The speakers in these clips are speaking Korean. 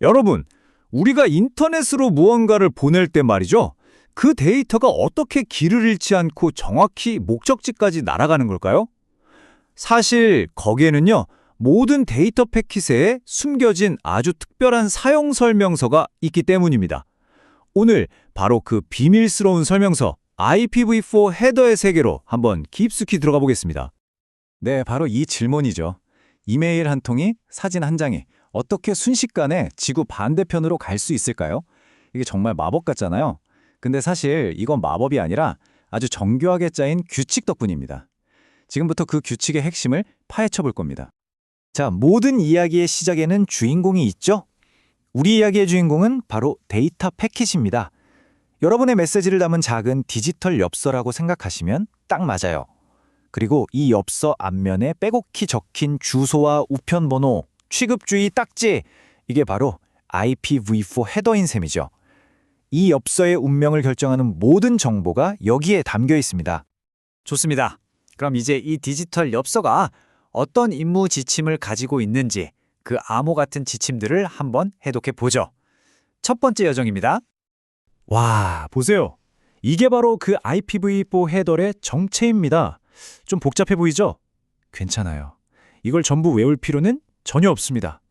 여러분, 우리가 인터넷으로 무언가를 보낼 때 말이죠. 그 데이터가 어떻게 길을 잃지 않고 정확히 목적지까지 날아가는 걸까요? 사실 거기에는요, 모든 데이터 패킷에 숨겨진 아주 특별한 사용 설명서가 있기 때문입니다. 오늘 바로 그 비밀스러운 설명서 IPv4 헤더의 세계로 한번 깊숙이 들어가 보겠습니다. 네, 바로 이 질문이죠. 이메일 한 통이 사진 한 장이 어떻게 순식간에 지구 반대편으로 갈 수 있을까요? 이게 정말 마법 같잖아요. 근데 사실 이건 마법이 아니라 아주 정교하게 짜인 규칙 덕분입니다. 지금부터 그 규칙의 핵심을 파헤쳐 볼 겁니다. 자, 모든 이야기의 시작에는 주인공이 있죠? 우리 이야기의 주인공은 바로 데이터 패킷입니다. 여러분의 메시지를 담은 작은 디지털 엽서라고 생각하시면 딱 맞아요. 그리고 이 엽서 앞면에 빼곡히 적힌 주소와 우편번호, 취급주의 딱지, 이게 바로 IPv4 헤더인 셈이죠. 이 엽서의 운명을 결정하는 모든 정보가 여기에 담겨 있습니다. 좋습니다. 그럼 이제 이 디지털 엽서가 어떤 임무 지침을 가지고 있는지 그 암호 같은 지침들을 한번 해독해 보죠. 첫 번째 여정입니다. 와, 보세요. 이게 바로 그 IPv4 헤더의 정체입니다. 좀 복잡해 보이죠? 괜찮아요. 이걸 전부 외울 필요는 전혀 없습니다.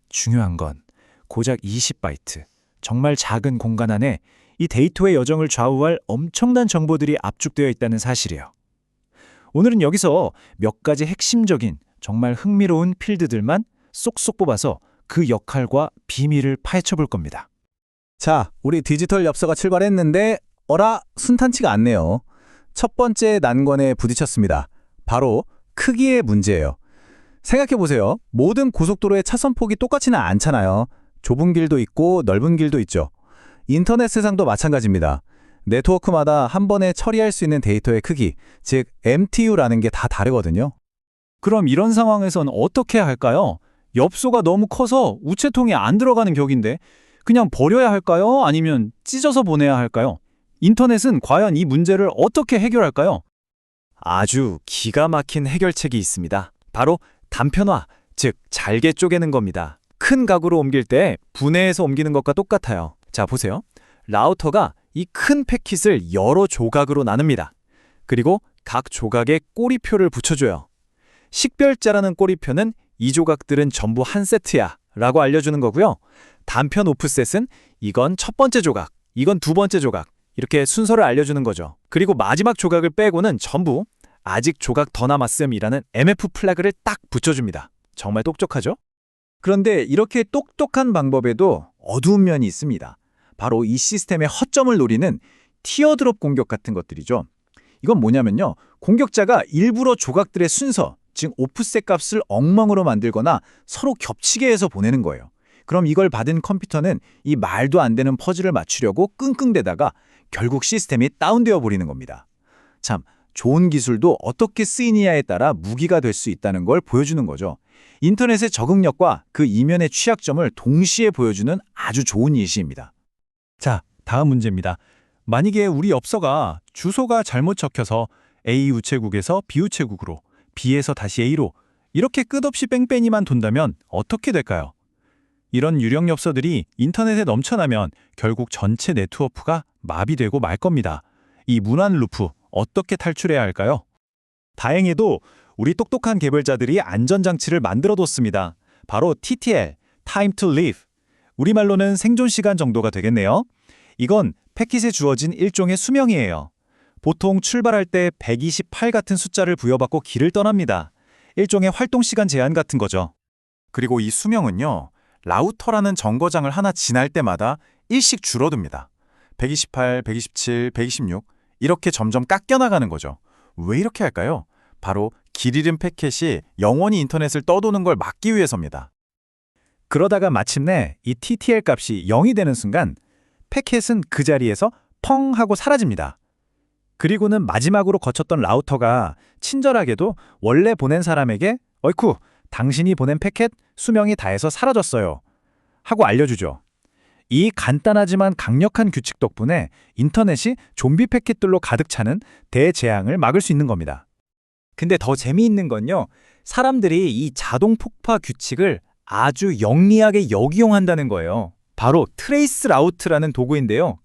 중요한 건 고작 20바이트, 정말 작은 공간 안에 이 데이터의 여정을 좌우할 엄청난 정보들이 압축되어 있다는 사실이에요. 오늘은 여기서 몇 가지 핵심적인 정말 흥미로운 필드들만 쏙쏙 뽑아서 그 역할과 비밀을 파헤쳐 볼 겁니다. 자, 우리 디지털 엽서가 출발했는데 순탄치가 않네요. 첫 번째 난관에 부딪혔습니다. 바로 크기의 문제예요. 생각해보세요. 모든 고속도로의 차선폭이 똑같지는 않잖아요. 좁은 길도 있고 넓은 길도 있죠. 인터넷 세상도 마찬가지입니다. 네트워크마다 한 번에 처리할 수 있는 데이터의 크기, 즉 MTU라는 게 다 다르거든요. 그럼 이런 상황에선 어떻게 해야 할까요? 엽서가 너무 커서 우체통에 안 들어가는 격인데 그냥 버려야 할까요? 아니면 찢어서 보내야 할까요? 인터넷은 과연 이 문제를 어떻게 해결할까요? 아주 기가 막힌 해결책이 있습니다. 바로 단편화, 즉 잘게 쪼개는 겁니다. 큰 가구로 옮길 때 분해해서 옮기는 것과 똑같아요. 자, 보세요. 라우터가 이 큰 패킷을 여러 조각으로 나눕니다. 그리고 각 조각에 꼬리표를 붙여줘요. 식별자라는 꼬리표는 이 조각들은 전부 한 세트야 라고 알려주는 거고요. 단편 오프셋은 이건 첫 번째 조각, 이건 두 번째 조각, 이렇게 순서를 알려주는 거죠. 그리고 마지막 조각을 빼고는 전부 아직 조각 더 남았음이라는 MF 플래그를 딱 붙여줍니다. 정말 똑똑하죠? 그런데 이렇게 똑똑한 방법에도 어두운 면이 있습니다. 바로 이 시스템의 허점을 노리는 티어드롭 공격 같은 것들이죠. 이건 뭐냐면요. 공격자가 일부러 조각들의 순서, 즉 오프셋 값을 엉망으로 만들거나 서로 겹치게 해서 보내는 거예요. 그럼 이걸 받은 컴퓨터는 이 말도 안 되는 퍼즐을 맞추려고 끙끙대다가 결국 시스템이 다운되어 버리는 겁니다. 참, 좋은 기술도 어떻게 쓰이느냐에 따라 무기가 될 수 있다는 걸 보여주는 거죠. 인터넷의 적응력과 그 이면의 취약점을 동시에 보여주는 아주 좋은 예시입니다. 자, 다음 문제입니다. 만약에 우리 엽서가 주소가 잘못 적혀서 A 우체국에서 B 우체국으로, B에서 다시 A로 이렇게 끝없이 뺑뺑이만 돈다면 어떻게 될까요? 이런 유령 엽서들이 인터넷에 넘쳐나면 결국 전체 네트워크가 마비되고 말 겁니다. 이 무한 루프 어떻게 탈출해야 할까요? 다행히도 우리 똑똑한 개발자들이 안전장치를 만들어뒀습니다. 바로 TTL, Time to Live. 우리말로는 생존 시간 정도가 되겠네요. 이건 패킷에 주어진 일종의 수명이에요. 보통 출발할 때 128 같은 숫자를 부여받고 길을 떠납니다. 일종의 활동 시간 제한 같은 거죠. 그리고 이 수명은요, 라우터라는 정거장을 하나 지날 때마다 일씩 줄어듭니다. 128, 127, 126 이렇게 점점 깎여나가는 거죠. 왜 이렇게 할까요? 바로 길 잃은 패킷이 영원히 인터넷을 떠도는 걸 막기 위해서입니다. 그러다가 마침내 이 TTL 값이 0이 되는 순간 패킷은 그 자리에서 펑 하고 사라집니다. 그리고는 마지막으로 거쳤던 라우터가 친절하게도 원래 보낸 사람에게 어이쿠, 당신이 보낸 패킷 수명이 다해서 사라졌어요 하고 알려주죠. 이 간단하지만 강력한 규칙 덕분에 인터넷이 좀비 패킷들로 가득 차는 대재앙을 막을 수 있는 겁니다. 근데 더 재미있는 건요. 사람들이 이 자동 폭파 규칙을 아주 영리하게 역이용한다는 거예요. 바로 트레이스 라우트라는 도구인데요.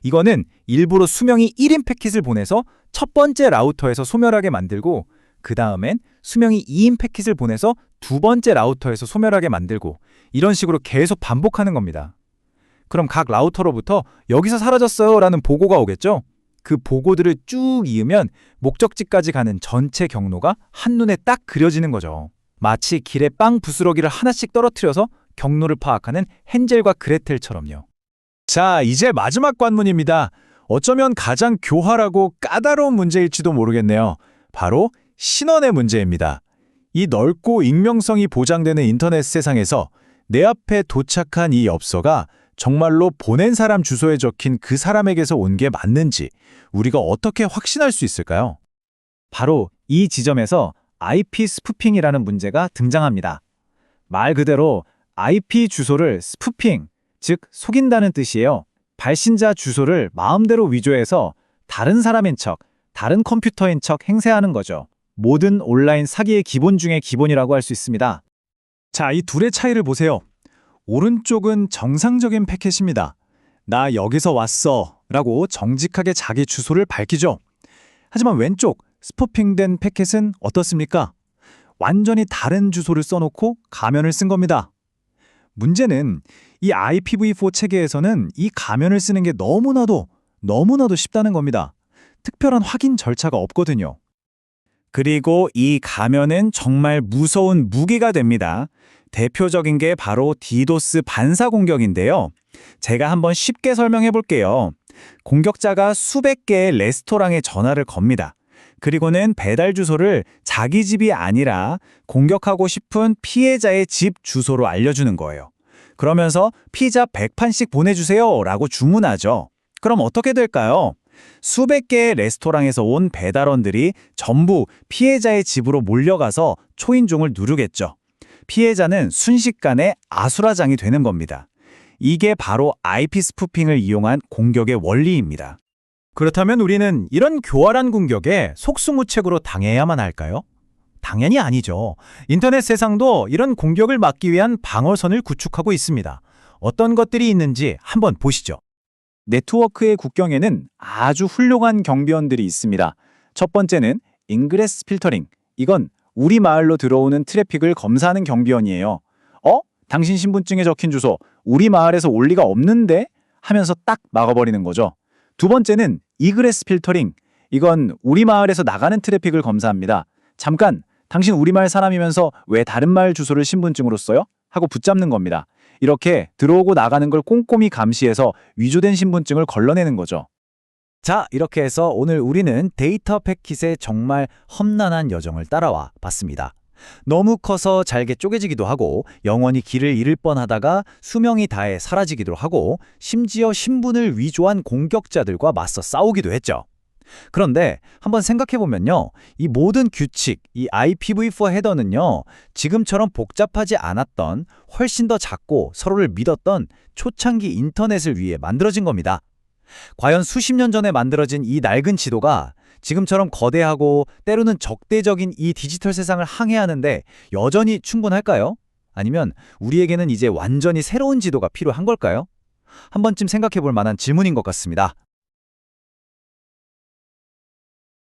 이거는 일부러 수명이 1인 패킷을 보내서 첫 번째 라우터에서 소멸하게 만들고 그 다음엔 수명이 2인 패킷을 보내서 두 번째 라우터에서 소멸하게 만들고 이런 식으로 계속 반복하는 겁니다. 그럼 각 라우터로부터 여기서 사라졌어요 라는 보고가 오겠죠? 그 보고들을 쭉 이으면 목적지까지 가는 전체 경로가 한눈에 딱 그려지는 거죠. 마치 길에 빵 부스러기를 하나씩 떨어뜨려서 경로를 파악하는 헨젤과 그레텔처럼요. 자, 이제 마지막 관문입니다. 어쩌면 가장 교활하고 까다로운 문제일지도 모르겠네요. 바로 신원의 문제입니다. 이 넓고 익명성이 보장되는 인터넷 세상에서 내 앞에 도착한 이 엽서가 정말로 보낸 사람 주소에 적힌 그 사람에게서 온 게 맞는지 우리가 어떻게 확신할 수 있을까요? 바로 이 지점에서 IP 스푸핑이라는 문제가 등장합니다. 말 그대로 IP 주소를 스푸핑, 즉 속인다는 뜻이에요. 발신자 주소를 마음대로 위조해서 다른 사람인 척, 다른 컴퓨터인 척 행세하는 거죠. 모든 온라인 사기의 기본 중에 기본이라고 할 수 있습니다. 자, 이 둘의 차이를 보세요. 오른쪽은 정상적인 패킷입니다. 나 여기서 왔어 라고 정직하게 자기 주소를 밝히죠. 하지만 왼쪽 스푸핑된 패킷은 어떻습니까? 완전히 다른 주소를 써놓고 가면을 쓴 겁니다. 문제는 이 IPv4 체계에서는 이 가면을 쓰는 게 너무나도 쉽다는 겁니다. 특별한 확인 절차가 없거든요. 그리고 이 가면은 정말 무서운 무기가 됩니다. 대표적인 게 바로 디도스 반사 공격인데요. 제가 한번 쉽게 설명해 볼게요. 공격자가 수백 개의 레스토랑에 전화를 겁니다. 그리고는 배달 주소를 자기 집이 아니라 공격하고 싶은 피해자의 집 주소로 알려주는 거예요. 그러면서 피자 100판씩 보내주세요 라고 주문하죠. 그럼 어떻게 될까요? 수백 개의 레스토랑에서 온 배달원들이 전부 피해자의 집으로 몰려가서 초인종을 누르겠죠. 피해자는 순식간에 아수라장이 되는 겁니다. 이게 바로 IP 스푸핑을 이용한 공격의 원리입니다. 그렇다면 우리는 이런 교활한 공격에 속수무책으로 당해야만 할까요? 당연히 아니죠. 인터넷 세상도 이런 공격을 막기 위한 방어선을 구축하고 있습니다. 어떤 것들이 있는지 한번 보시죠. 네트워크의 국경에는 아주 훌륭한 경비원들이 있습니다. 첫 번째는 인그레스 필터링. 이건 우리마을로 들어오는 트래픽을 검사하는 경비원이에요. 당신 신분증에 적힌 주소 우리 마을에서 올 리가 없는데? 하면서 딱 막아버리는 거죠. 두 번째는 이그레스 필터링. 이건 우리 마을에서 나가는 트래픽을 검사합니다. 잠깐, 당신 우리 마을 사람이면서 왜 다른 마을 주소를 신분증으로 써요? 하고 붙잡는 겁니다. 이렇게 들어오고 나가는 걸 꼼꼼히 감시해서 위조된 신분증을 걸러내는 거죠. 자, 이렇게 해서 오늘 우리는 데이터 패킷의 정말 험난한 여정을 따라와 봤습니다. 너무 커서 잘게 쪼개지기도 하고 영원히 길을 잃을 뻔하다가 수명이 다해 사라지기도 하고 심지어 신분을 위조한 공격자들과 맞서 싸우기도 했죠. 그런데 한번 생각해보면요. 이 모든 규칙, 이 IPv4 헤더는요. 지금처럼 복잡하지 않았던 훨씬 더 작고 서로를 믿었던 초창기 인터넷을 위해 만들어진 겁니다. 과연 수십 년 전에 만들어진 이 낡은 지도가 지금처럼 거대하고 때로는 적대적인 이 디지털 세상을 항해하는데 여전히 충분할까요? 아니면 우리에게는 이제 완전히 새로운 지도가 필요한 걸까요? 한 번쯤 생각해 볼 만한 질문인 것 같습니다.